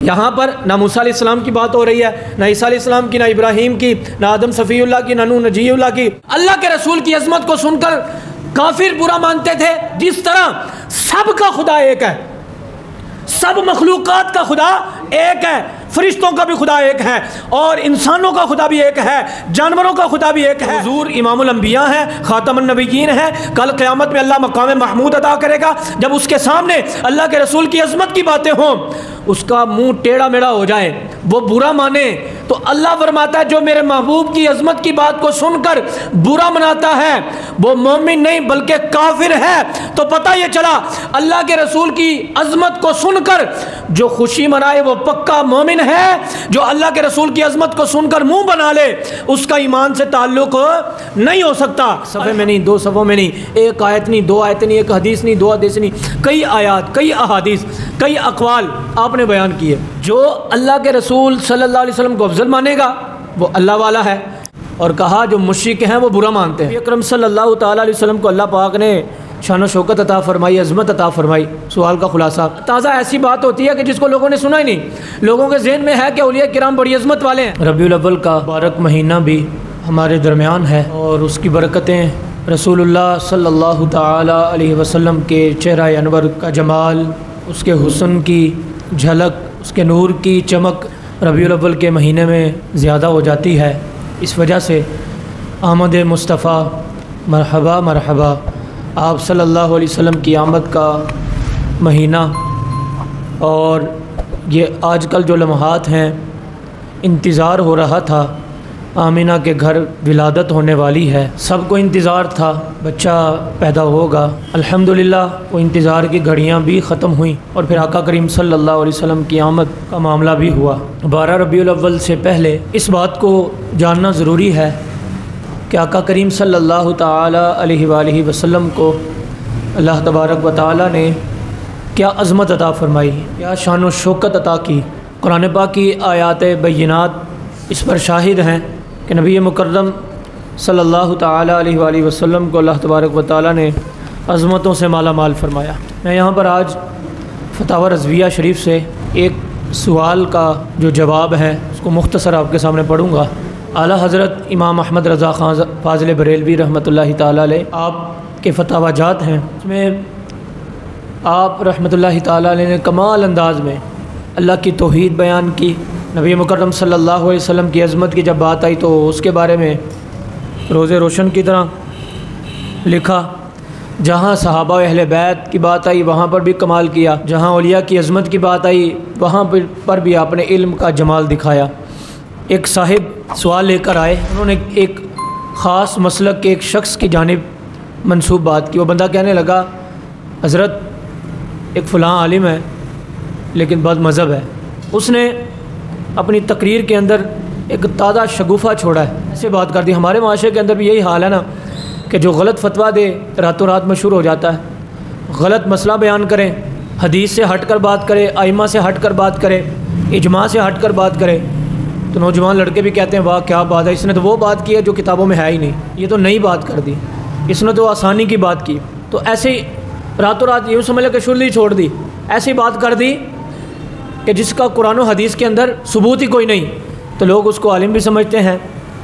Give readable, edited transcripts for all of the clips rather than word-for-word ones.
یہاں پر نہ موسیٰ علیہ السلام کی بات ہو رہی ہے، نہ عیسیٰ علیہ السلام کی، نہ ابراہیم کی، نہ آدم صفی اللہ کی، نہ نوح نجی اللہ کی۔ اللہ کے رسول کی عظمت کو سن کر کافر برا مانتے تھے، جس طرح سب کا خدا ایک ہے، سب مخلوقات کا خدا ایک ہے، فرشتوں کا بھی خدا ایک ہے، اور انسانوں کا خدا بھی ایک ہے، جانوروں کا خدا بھی ایک ہے۔ حضور امام الانبیاء ہیں، خاتم النبیین ہیں، کل قیامت میں اللہ مقام محمود عطا کرے گا، جب اس کے سامنے اللہ کے رسول کی عظمت کی باتیں ہوں، اس کا منہ ٹیڑھا میڑھا ہو جائے، وہ برا مانے، تو اللہ فرماتا ہے جو میرے محبوب کی عظمت کی بات کو سن کر برا مناتا ہے وہ مومن نہیں بلکہ کافر ہے۔ تو پتہ یہ چلا اللہ کے رسول کی عظمت کو سن کر جو خوشی منائے وہ پکا مومن ہے، جو اللہ کے رسول کی عظمت کو سن کر منہ بنا لے اس کا ایمان سے تعلق نہیں ہو سکتا۔ صفحے میں نہیں، 2 صفحوں میں نہیں، ایک آیت نہیں، 2 آیتیں نہیں، ایک حدیث نہیں، 2 حدیث نہیں، کئی آیات، کئی احادیث، کئی اقوال آپ نے بیان کیے۔ جو اللہ کے رسول صلی اللہ علیہ وسلم کو افضل مانے گا وہ اللہ والا ہے، اور کہا جو مشرک ہیں وہ برا مانتے ہیں۔ اکرم صلی اللہ تعالیٰ علیہ وسلم کو اللہ پاک نے شان و شوکت عطا فرمائی، عظمت عطا فرمائی۔ سوال کا خلاصہ تازہ ایسی بات ہوتی ہے کہ جس کو لوگوں نے سنا ہی نہیں، لوگوں کے ذہن میں ہے کہ اولیاء کرام بڑی عظمت والے ہیں۔ ربیع الاول کا مبارک مہینہ بھی ہمارے درمیان ہے، اور اس کی برکتیں رسول اللہ صلی اللہ تعالیٰ علیہ وسلم کے چہرہ انور کا جمال، اس کے حسن کی جھلک، اس کے نور کی چمک ربیع الاول کے مہینے میں زیادہ ہو جاتی ہے۔ اس وجہ سے آمد مصطفیٰ مرحبا مرحبا، آپ صلی اللہ علیہ وسلم کی آمد کا مہینہ، اور یہ آج کل جو لمحات ہیں، انتظار ہو رہا تھا، آمینہ کے گھر ولادت ہونے والی ہے، سب کو انتظار تھا بچہ پیدا ہوگا۔ الحمدللہ وہ انتظار کی گھڑیاں بھی ختم ہوئیں، اور پھر آقا کریم صلی اللہ علیہ وسلم کی آمد کا معاملہ بھی ہوا۔ 12 ربیع الاول سے پہلے اس بات کو جاننا ضروری ہے کہ آقا کریم صلی اللہ تعالی علیہ وآلہ وسلم کو اللہ تبارک و تعالی نے کیا عظمت عطا فرمائی، کیا شان و شوکت عطا کی۔ قرآن پاک کی آیات بینات اس پر شاہد ہیں کہ نبی مکرم صلی اللہ تعالی علیہ وآلہ وسلم کو اللہ تبارک و تعالی نے عظمتوں سے مالا مال فرمایا۔ میں یہاں پر آج فتاوی رضویہ شریف سے ایک سوال کا جو جواب ہے اس کو مختصر آپ کے سامنے پڑھوں گا۔ اعلیٰ حضرت امام احمد رضا خان فاضل بریلوی رحمۃ اللہ تعالی علیہ آپ کے فتاوی جات ہیں، اس میں آپ رحمۃ اللہ تعالی علیہ نے کمال انداز میں اللہ کی توحید بیان کی، نبی مکرم صلی اللہ علیہ وسلم کی عظمت کی جب بات آئی تو اس کے بارے میں روز روشن کی طرح لکھا، جہاں صحابہ اہل بیت کی بات آئی وہاں پر بھی کمال کیا، جہاں اولیاء کی عظمت کی بات آئی وہاں پر بھی آپ نے علم کا جمال دکھایا۔ ایک صاحب سوال لے کر آئے، انہوں نے ایک خاص مسلک کے ایک شخص کی جانب منسوب بات کی۔ وہ بندہ کہنے لگا حضرت ایک فلاں عالم ہے لیکن بد مذہب ہے، اس نے اپنی تقریر کے اندر ایک تازہ شگوفہ چھوڑا ہے، ایسے بات کر دی۔ ہمارے معاشرے کے اندر بھی یہی حال ہے نا کہ جو غلط فتویٰ دے راتوں رات مشہور ہو جاتا ہے، غلط مسئلہ بیان کرے، حدیث سے ہٹ کر بات کرے، ائمہ سے ہٹ کر بات کرے، اجماع سے ہٹ کر بات کرے، تو نوجوان لڑکے بھی کہتے ہیں واہ کیا بات ہے، اس نے تو وہ بات کی ہے جو کتابوں میں ہے ہی نہیں، یہ تو نئی بات کر دی، اس نے تو آسانی کی بات کی۔ تو ایسے ہی راتوں رات یوں سمجھ لے کہ شلی چھوڑ دی، ایسی بات کر دی کہ جس کا قرآن و حدیث کے اندر ثبوت ہی کوئی نہیں، تو لوگ اس کو عالم بھی سمجھتے ہیں،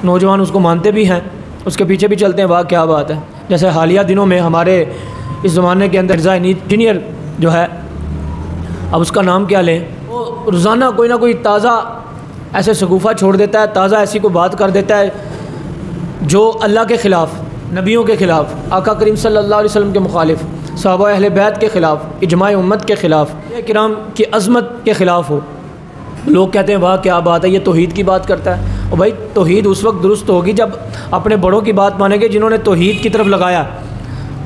نوجوان اس کو مانتے بھی ہیں، اس کے پیچھے بھی چلتے ہیں، واہ کیا بات ہے۔ جیسے حالیہ دنوں میں ہمارے اس زمانے کے اندر انجینئر جو ہے، اب اس کا نام کیا لیں، وہ روزانہ کوئی نہ کوئی تازہ ایسے شگوفہ چھوڑ دیتا ہے، تازہ ایسی کوئی بات کر دیتا ہے جو اللہ کے خلاف، نبیوں کے خلاف، آقا کریم صلی اللہ علیہ وسلم کے مخالف، صحابہ اہل بیت کے خلاف، اجماع امت کے خلاف، کرام کی عظمت کے خلاف ہو۔ لوگ کہتے ہیں واہ کیا بات ہے، یہ توحید کی بات کرتا ہے۔ اور بھائی توحید اس وقت درست ہوگی جب اپنے بڑوں کی بات مانیں گے جنہوں نے توحید کی طرف لگایا،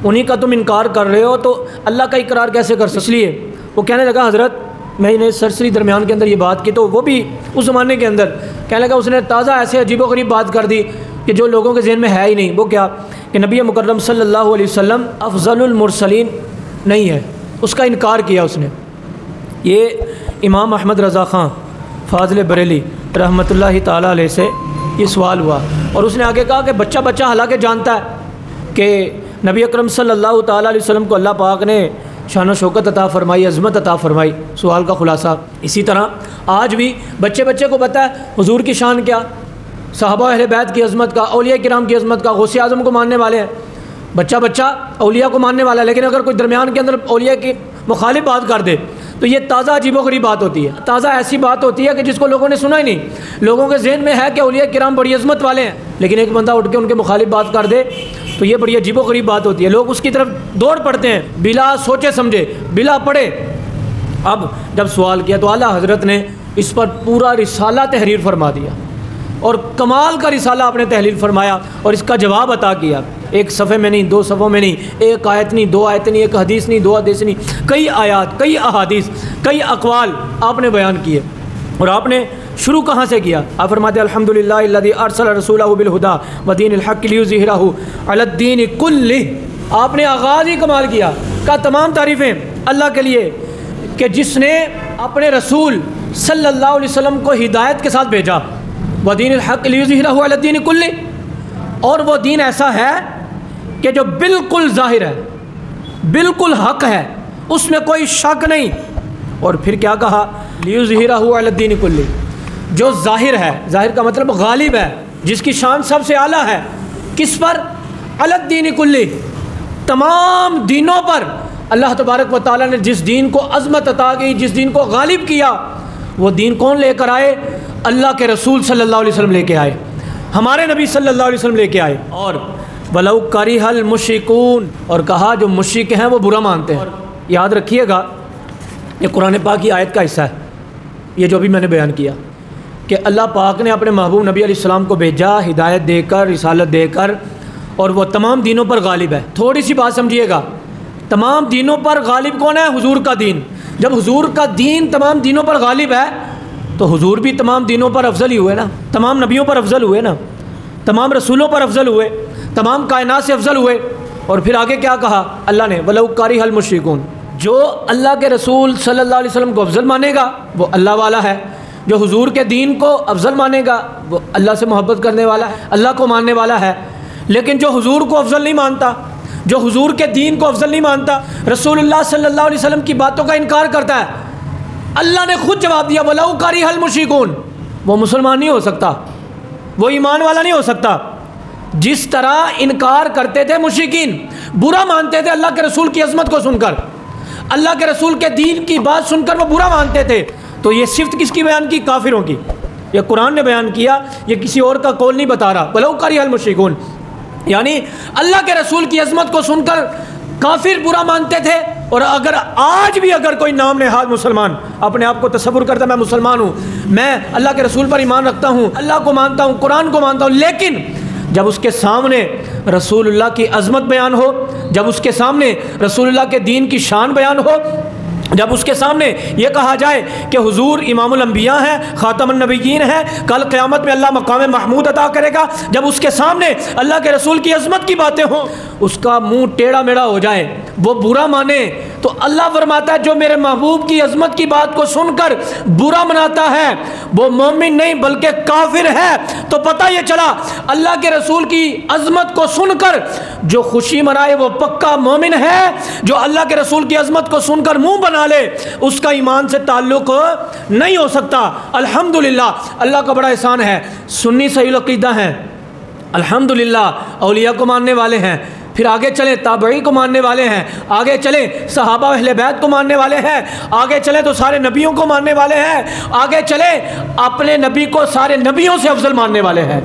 انہی کا تم انکار کر رہے ہو تو اللہ کا اقرار کیسے کر سکتے؟ اس لیے وہ کہنے لگا حضرت میں نے سرسری درمیان کے اندر یہ بات کی، تو وہ بھی اس زمانے کے اندر کہنے لگا اس نے تازہ ایسے عجیب و غریب بات کر دی کہ جو لوگوں کے ذہن میں ہے ہی نہیں۔ وہ کیا کہ نبی مکرم صلی اللہ علیہ وسلم افضل المرسلین نہیں ہے، اس کا انکار کیا اس نے۔ یہ امام احمد رضا خان فاضل بریلی رحمۃ اللہ تعالیٰ علیہ سے یہ سوال ہوا، اور اس نے آگے کہا کہ بچہ حالانکہ جانتا ہے کہ نبی اکرم صلی اللہ تعالیٰ علیہ وسلم کو اللہ پاک نے شان و شوکت عطا فرمائی، عظمت عطا فرمائی۔ سوال کا خلاصہ اسی طرح آج بھی بچے کو پتہ ہے حضور کی شان کیا، صحابہ اہل بیت کی عظمت کا، اولیاء کرام کی عظمت کا، غوث اعظم کو ماننے والے ہیں۔ بچہ اولیاء کو ماننے والا ہے، لیکن اگر کوئی درمیان کے اندر اولیاء کی مخالف بات کر دے تو یہ تازہ عجیب و غریب بات ہوتی ہے، تازہ ایسی بات ہوتی ہے کہ جس کو لوگوں نے سنا ہی نہیں۔ لوگوں کے ذہن میں ہے کہ اولیاء کرام بڑی عظمت والے ہیں، لیکن ایک بندہ اٹھ کے ان کے مخالف بات کر دے تو یہ بڑی عجیب و غریب بات ہوتی ہے۔ لوگ اس کی طرف دوڑ پڑتے ہیں بلا سوچے سمجھے، بلا پڑھے۔ اب جب سوال کیا تو اعلیٰ حضرت نے اس پر پورا رسالہ تحریر فرما دیا، اور کمال کا رسالہ آپ نے تحریر فرمایا اور اس کا جواب عطا کیا۔ ایک صفحے میں نہیں، 2 صفحوں میں نہیں، ایک آیت نہیں، 2 آیتیں نہیں، ایک حدیث نہیں، 2 حدیث نہیں، کئی آیات، کئی احادیث، کئی اقوال آپ نے بیان کیے۔ اور آپ نے شروع کہاں سے کیا؟ آپ فرماتے ہیں الحمدللہ الذی ارسل رسولہ بالہدی ودین الحق لیظہرہ علی الدین کلہ۔ آپ نے آغاز ہی کمال کیا، کہا تمام تعریفیں اللہ کے لیے کہ جس نے اپنے رسول صلی اللہ علیہ وسلم کو ہدایت کے ساتھ بھیجا، ودین الحق لیظہرہ علی الدین کلہ، اور وہ دین ایسا ہے کہ جو بالکل ظاہر ہے، بالکل حق ہے، اس میں کوئی شک نہیں۔ اور پھر کیا کہا؟ لیظہرہ علی الدین کلہ، جو ظاہر ہے، ظاہر کا مطلب غالب ہے، جس کی شان سب سے اعلیٰ ہے، کس پر؟ علی الدین کلہ، تمام دینوں پر۔ اللہ تبارک و تعالیٰ نے جس دین کو عظمت عطا کی، جس دین کو غالب کیا، وہ دین کون لے کر آئے؟ اللہ کے رسول صلی اللہ علیہ وسلم لے کے آئے، ہمارے نبی صلی اللہ علیہ وسلم لے کے آئے۔ اور وَلَوْ كَرِهَ الْمُشْرِكُونَ، اور کہا جو مشرک ہیں وہ برا مانتے ہیں۔ یاد رکھیے گا یہ قرآن پاک کی آیت کا حصہ ہے، یہ جو بھی میں نے بیان کیا کہ اللہ پاک نے اپنے محبوب نبی علیہ السلام کو بھیجا ہدایت دے کر، رسالت دے کر، اور وہ تمام دینوں پر غالب ہے۔ تھوڑی سی بات سمجھیے گا، تمام دینوں پر غالب کون ہے؟ حضور کا دین۔ جب حضور کا دین تمام دینوں پر غالب ہے تو حضور بھی تمام دینوں پر افضل ہی ہوئے نا، تمام نبیوں پر افضل ہوئے نا، تمام رسولوں پر افضل ہوئے، تمام کائنات سے افضل ہوئے۔ اور پھر آگے کیا کہا اللہ نے؟ وَلَوْ كَرِهَ الْمُشْرِكُونَ، جو اللہ کے رسول صلی اللہ علیہ وسلم کو افضل مانے گا وہ اللہ والا ہے، جو حضور کے دین کو افضل مانے گا وہ اللہ سے محبت کرنے والا ہے، اللہ کو ماننے والا ہے۔ لیکن جو حضور کو افضل نہیں مانتا، جو حضور کے دین کو افضل نہیں مانتا، رسول اللہ صلی اللہ علیہ وسلم کی باتوں کا انکار کرتا ہے، اللہ نے خود جواب دیا وَلَوْ كَرِهَ الْمُشْرِكُونَ، وہ مسلمان نہیں ہو سکتا، وہ ایمان والا نہیں ہو سکتا۔ جس طرح انکار کرتے تھے مشرکین، برا مانتے تھے اللہ کے رسول کی عظمت کو سن کر، اللہ کے رسول کے دین کی بات سن کر وہ برا مانتے تھے، تو یہ صفت کس کی بیان کی؟ کافروں کی۔ یہ قرآن نے بیان کیا، یہ کسی اور کا قول نہیں بتا رہا۔ وَلَوْ كَرِهَ الْمُشْرِكُونَ، یعنی اللہ کے رسول کی عظمت کو سن کر کافر برا مانتے تھے۔ اور اگر آج بھی اگر کوئی نام نہاد مسلمان اپنے آپ کو تصور کرتا ہے میں مسلمان ہوں، میں اللہ کے رسول پر ایمان رکھتا ہوں، اللہ کو مانتا ہوں، قرآن کو مانتا ہوں، لیکن جب اس کے سامنے رسول اللہ کی عظمت بیان ہو، جب اس کے سامنے رسول اللہ کے دین کی شان بیان ہو، جب اس کے سامنے یہ کہا جائے کہ حضور امام الانبیاء ہیں، خاتم النبیین ہیں، کل قیامت میں اللہ مقام محمود عطا کرے گا، جب اس کے سامنے اللہ کے رسول کی عظمت کی باتیں ہوں، اس کا منہ ٹیڑھا میڑھا ہو جائے، وہ برا مانے، تو اللہ فرماتا ہے جو میرے محبوب کی عظمت کی بات کو سن کر برا مناتا ہے وہ مومن نہیں بلکہ کافر ہے۔ تو پتہ یہ چلا اللہ کے رسول کی عظمت کو سن کر جو خوشی منائے وہ پکا مومن ہے، جو اللہ کے رسول کی عظمت کو سن کر منہ بنا لے اس کا ایمان سے تعلق نہیں ہو سکتا۔ الحمدللہ اللہ کا بڑا احسان ہے، سنی صحیح العقیدہ ہیں، الحمدللہ اولیاء کو ماننے والے ہیں، پھر آگے چلیں تابعی کو ماننے والے ہیں، آگے چلیں صحابہ اہل بیت کو ماننے والے ہیں، آگے چلیں تو سارے نبیوں کو ماننے والے ہیں، آگے چلیں اپنے نبی کو سارے نبیوں سے افضل ماننے والے ہیں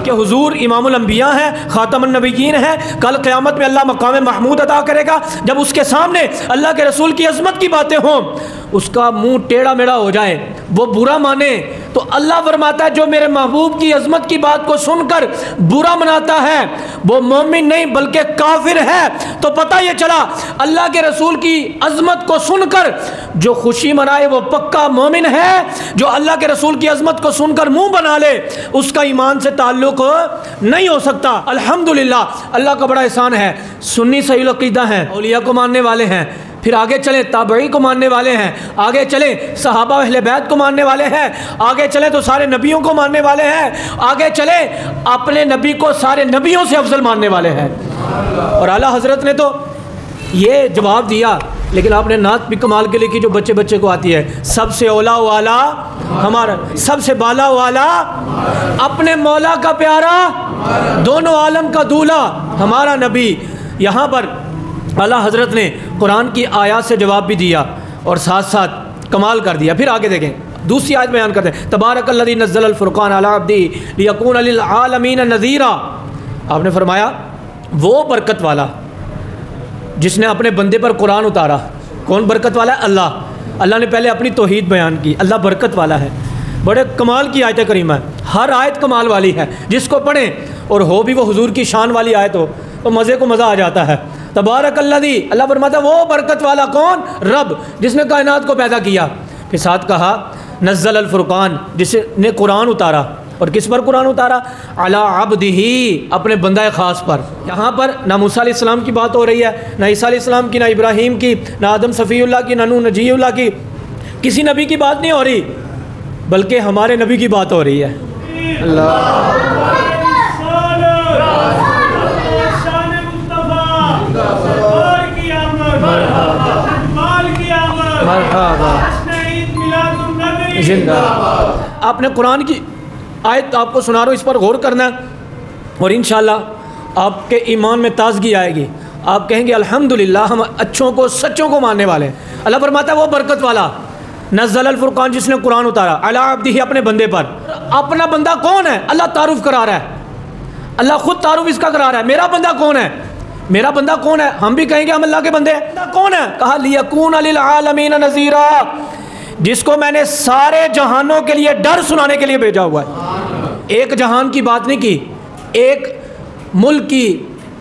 کہ حضور امام الانبیاء ہیں، خاتم النبیین ہیں، کل قیامت میں اللہ مقام محمود عطا کرے گا۔ جب اس کے سامنے اللہ کے رسول کی عظمت کی باتیں ہوں اس کا منہ ٹیڑھا میڑھا ہو جائے، وہ برا مانے، تو اللہ فرماتا ہے جو میرے محبوب کی عظمت کی بات کو سن کر برا مناتا ہے وہ مومن نہیں بلکہ کافر ہے۔ تو پتہ یہ چلا اللہ کے رسول کی عظمت کو سن کر جو خوشی منائے وہ پکا مومن ہے، جو اللہ کے رسول کی عظمت کو سن کر منہ بنا لے اس کا ایمان سے تعلق نہیں ہو سکتا۔ الحمدللہ اللہ کا بڑا احسان ہے، سنی صحیح العقیدہ ہیں، اولیاء کو ماننے والے ہیں، پھر آگے چلیں تابعی کو ماننے والے ہیں، آگے چلیں صحابہ اہل بیت کو ماننے والے ہیں، آگے چلیں تو سارے نبیوں کو ماننے والے ہیں، آگے چلیں اپنے نبی کو سارے نبیوں سے افضل ماننے والے ہیں۔ اور اعلیٰ حضرت نے تو یہ جواب دیا لیکن آپ نے نعت بھی کمال کے لیے کی جو بچے بچے کو آتی ہے، سب سے اولا والا ہمارا، سب سے بالا والا اپنے مولا کا پیارا، دونوں عالم کا دولہا ہمارا نبی۔ یہاں پر اعلیٰ حضرت نے قرآن کی آیات سے جواب بھی دیا اور ساتھ ساتھ کمال کر دیا۔ پھر آگے دیکھیں دوسری آیت بیان کرتے ہیں، تبارک الذی نزل الفرقان علی عبدہ لیکون للعالمین نذیرا۔ آپ نے فرمایا وہ برکت والا جس نے اپنے بندے پر قرآن اتارا۔ کون برکت والا ہے؟ اللہ۔ اللہ نے پہلے اپنی توحید بیان کی، اللہ برکت والا ہے۔ بڑے کمال کی آیت کریمہ ہے، ہر آیت کمال والی ہے، جس کو پڑھیں اور ہو بھی وہ حضور کی شان والی آیت ہو تو مزے کو مزہ آ جاتا ہے۔ تبارک الذی، اللہ فرماتا ہے وہ برکت والا کون؟ رب، جس نے کائنات کو پیدا کیا۔ پھر ساتھ کہا نزل الفرقان، جس نے قرآن اتارا، اور کس پر قرآن اتارا؟ علی عبدہ، اپنے بندہ خاص پر۔ یہاں پر نہ موسیٰ علیہ السلام کی بات ہو رہی ہے، نہ عیسیٰ علیہ السلام کی، نہ ابراہیم کی، نہ آدم صفی اللہ کی، نہ نوح نجی اللہ کی، کسی نبی کی بات نہیں ہو رہی، بلکہ ہمارے نبی کی بات ہو رہی ہے۔ آپ نے قرآن کی آیت آپ کو سنا رہا ہوں، اس پر غور کرنا ہے اور انشاءاللہ آپ کے ایمان میں تازگی آئے گی۔ آپ کہیں گے الحمدللہ ہم اچھوں کو سچوں کو ماننے والے ہیں۔ اللہ فرماتا ہے وہ برکت والا نزل الفرقان، جس نے قرآن اتارا، علی عبدہ، اپنے بندے پر۔ اپنا بندہ کون ہے؟ اللہ تعارف کرا رہا ہے، اللہ خود تعارف اس کا کرا رہا ہے، میرا بندہ کون ہے؟ میرا بندہ کون ہے؟ ہم بھی کہیں گے ہم اللہ کے بندے ہیں۔ بندہ کون ہے؟ کہا لیکون للعالمین نذیرا، جس کو میں نے سارے جہانوں کے لیے ڈر سنانے کے لیے بھیجا ہوا ہے۔ ایک جہان کی بات نہیں کی، ایک ملک کی،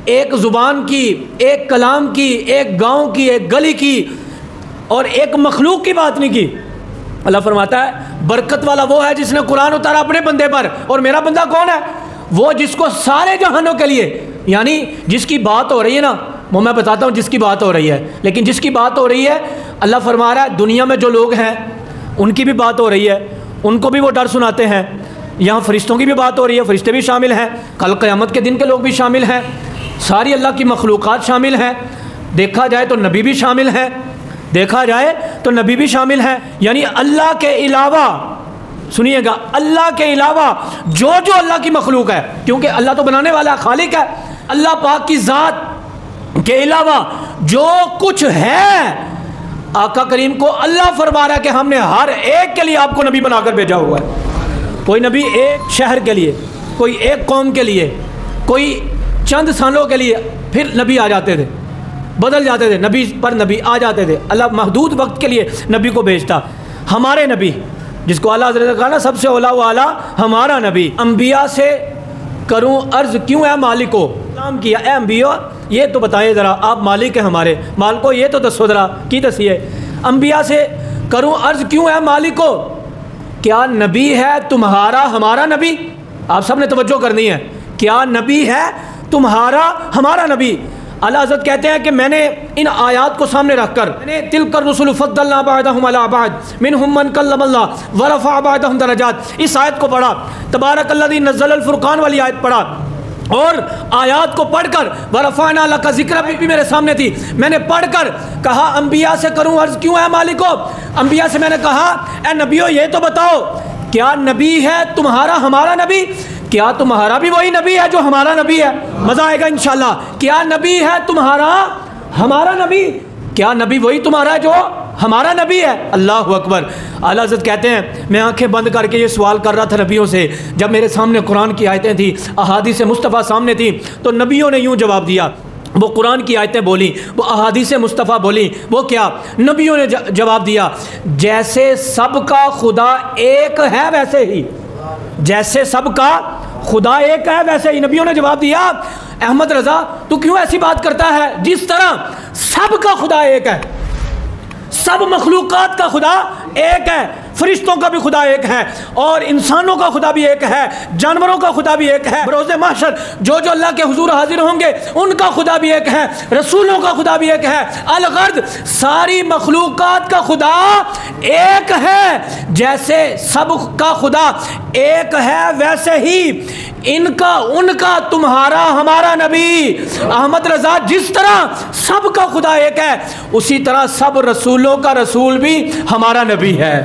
ایک زبان کی، ایک کلام کی، ایک گاؤں کی، ایک گلی کی اور ایک مخلوق کی بات نہیں کی۔ اللہ فرماتا ہے برکت والا وہ ہے جس نے قرآن اتارا اپنے بندے پر، اور میرا بندہ کون ہے؟ وہ جس کو سارے جہانوں کے لیے، یعنی جس کی بات ہو رہی ہے نا، وہ میں بتاتا ہوں جس کی بات ہو رہی ہے، لیکن جس کی بات ہو رہی ہے اللہ فرما رہا ہے دنیا میں جو لوگ ہیں ان کی بھی بات ہو رہی ہے، ان کو بھی وہ ڈر سناتے ہیں۔ یہاں فرشتوں کی بھی بات ہو رہی ہے، فرشتے بھی شامل ہیں، کل قیامت کے دن کے لوگ بھی شامل ہیں، ساری اللہ کی مخلوقات شامل ہیں، دیکھا جائے تو نبی بھی شامل ہیں، دیکھا جائے تو نبی بھی شامل ہیں، یعنی اللہ کے علاوہ، سنیے گا، اللہ کے علاوہ جو اللہ کی مخلوق ہے، کیونکہ اللہ تو بنانے والا خالق ہے، اللہ پاک کی ذات کے علاوہ جو کچھ ہے، آقا کریم کو اللہ فرما رہا ہے کہ ہم نے ہر ایک کے لیے آپ کو نبی بنا کر بھیجا ہوا ہے۔ کوئی نبی ایک شہر کے لیے، کوئی ایک قوم کے لیے، کوئی چند سالوں کے لیے، پھر نبی آ جاتے تھے، بدل جاتے تھے، نبی پر نبی آ جاتے تھے، اللہ محدود وقت کے لیے نبی کو بھیجتا۔ ہمارے نبی جس کو اللہ حضرت نے کہا نا سب سے اولا والا ہمارا نبی، انبیاء سے کروں عرض کیوں ہے مالکو، کام کیا اے انبیاء یہ تو بتائیں ذرا، آپ مالک ہیں ہمارے، مالکو یہ تو دسو ذرا، کی دسیے، انبیاء سے کروں عرض کیوں ہے مالکو، کیا نبی ہے تمہارا ہمارا نبی؟ آپ سب نے توجہ کرنی ہے، کیا نبی ہے تمہارا ہمارا نبی؟ اعلیٰ حضرت کہتے ہیں کہ میں نے ان آیات کو سامنے رکھ کر، میں نے تلک الرسل فضلنا بعضهم علی بعض منهم من کلم اللہ ورفع بعضهم درجات، اس آیت کو پڑھا، تبارک الذی نزل الفرقان والی آیت پڑھا، اور آیات کو پڑھ کر ورفعنا لک ذکرک بھی میرے سامنے تھی، میں نے پڑھ کر کہا انبیاء سے کروں عرض کیوں ہے مالکو، انبیاء سے میں نے کہا اے نبیو یہ تو بتاؤ کیا نبی ہے تمہارا ہمارا نبی؟ کیا تمہارا بھی وہی نبی ہے جو ہمارا نبی ہے؟ مزہ آئے گا انشاءاللہ۔ کیا نبی ہے تمہارا ہمارا نبی؟ کیا نبی وہی تمہارا ہے جو ہمارا نبی ہے؟ اللہ اکبر۔ اعلیٰ حضرت کہتے ہیں میں آنکھیں بند کر کے یہ سوال کر رہا تھا نبیوں سے، جب میرے سامنے قرآن کی آیتیں تھیں، احادیث مصطفیٰ سامنے تھیں، تو نبیوں نے یوں جواب دیا، وہ قرآن کی آیتیں بولیں، وہ احادیث مصطفیٰ بولیں، وہ کیا نبیوں نے جواب دیا، جیسے سب کا خدا ایک ہے ویسے ہی، جیسے سب کا خدا ایک ہے ویسے ہی، نبیوں نے جواب دیا احمد رضا تو کیوں ایسی بات کرتا ہے، جس طرح سب کا خدا ایک ہے، سب مخلوقات کا خدا ایک ہے، فرشتوں کا بھی خدا ایک ہے اور انسانوں کا خدا بھی ایک ہے، جانوروں کا خدا بھی ایک ہے، بروز محشر جو اللہ کے حضور حاضر ہوں گے ان کا خدا بھی ایک ہے، رسولوں کا خدا بھی ایک ہے، الغرض ساری مخلوقات کا خدا ایک ہے، جیسے سب کا خدا ایک ہے ویسے ہی ان کا ان کا تمہارا ہمارا نبی احمد رضا جس طرح سب کا خدا ایک ہے، اسی طرح سب رسولوں کا رسول بھی ہمارا نبی ہے۔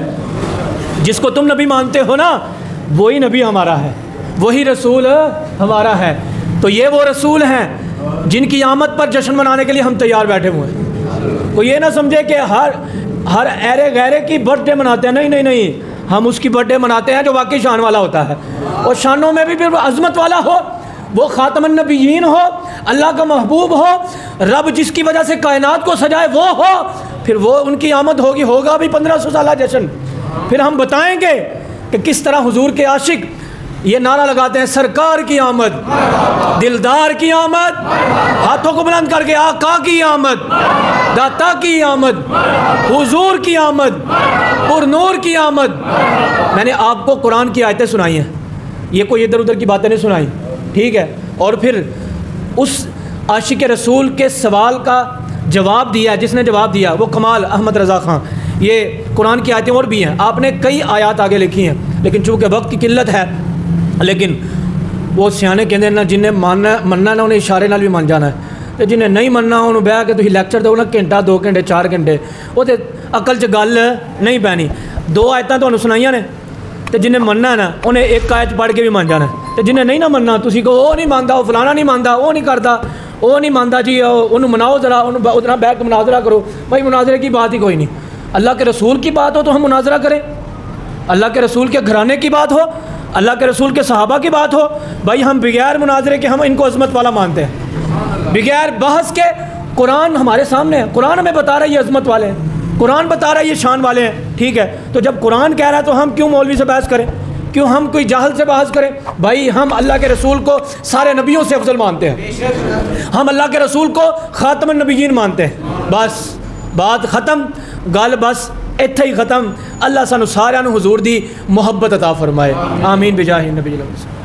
جس کو تم نبی مانتے ہو نا وہی نبی ہمارا ہے، وہی رسول ہمارا ہے۔ تو یہ وہ رسول ہیں جن کی آمد پر جشن منانے کے لیے ہم تیار بیٹھے ہوئے ہیں۔ کوئی یہ نہ سمجھے کہ ہر ایرے غیرے کی برتھ ڈے مناتے ہیں، نہیں نہیں نہیں، ہم اس کی برتھ ڈے مناتے ہیں جو واقعی شان والا ہوتا ہے، اور شانوں میں بھی پھر عظمت والا ہو، وہ خاتم النبیین ہو، اللہ کا محبوب ہو، رب جس کی وجہ سے کائنات کو سجائے وہ ہو، پھر وہ ان کی آمد ہوگا بھی 1500 سالہ جشن۔ پھر ہم بتائیں گے کہ کس طرح حضور کے عاشق یہ نعرہ لگاتے ہیں، سرکار کی آمد، دلدار کی آمد، ہاتھوں کو بلند کر کے آقا کی آمد، داتا کی آمد، حضور کی آمد، پر نور کی آمد۔ میں نے آپ کو قرآن کی آیتیں سنائی ہیں، یہ کوئی ادھر ادھر کی باتیں نہیں سنائی، ٹھیک ہے؟ اور پھر اس عاشق رسول کے سوال کا جواب دیا، جس نے جواب دیا وہ کمال احمد رضا خان۔ یہ قرآن کی آیتیں اور بھی ہیں، آپ نے کئی آیات آگے لکھی ہیں، لیکن چونکہ وقت کی قلت ہے، لیکن وہ سیانے کہتے ہیں نا جنہیں مننا نہ انہیں اشارے نال بھی مان جانا ہے، تو جنہیں نہیں مننا انہوں بہ کے تھی لیکچر دو نا گھنٹہ 2 گھنٹے 4 گھنٹے، وہ تو عقل چ گل نہیں پینی۔ 2 آیتاں تمہیں سنائیاں نے، تو جنہیں مننا ہے نا انہیں ایک آیت پڑھ کے بھی مان جانا ہے، تو جنہیں نہیں نہ مننا تسی کو وہ نہیں مانتا، وہ فلانا نہیں مانتا، وہ نہیں کرتا، وہ نہیں مانتا، جی انہوں مناؤ ذرا، انہوں اتنا بیٹھ کے مناظرہ کرو۔ بھائی مناظرے کی بات ہی کوئی نہیں، اللہ کے رسول کی بات ہو تو ہم مناظرہ کریں، اللہ کے رسول کے گھرانے کی بات ہو، اللہ کے رسول کے صحابہ کی بات ہو، بھائی ہم بغیر مناظرے کے ہم ان کو عظمت والا مانتے ہیں، بغیر بحث کے۔ قرآن ہمارے سامنے ہے، قرآن ہمیں بتا رہا ہے یہ عظمت والے ہیں، قرآن بتا رہا ہے یہ شان والے ہیں، ٹھیک ہے؟ تو جب قرآن کہہ رہا ہے تو ہم کیوں مولوی سے بحث کریں، کیوں ہم کوئی جاہل سے بحث کریں؟ بھائی ہم اللہ کے رسول کو سارے نبیوں سے افضل مانتے ہیں، ہم اللہ کے رسول کو خاتم النبیین مانتے ہیں، بس بات ختم، گل بس اتھے ہی ختم۔ اللہ سانو سارے حضور دی محبت عطا فرمائے، آمین بجاہ نبی اللہ۔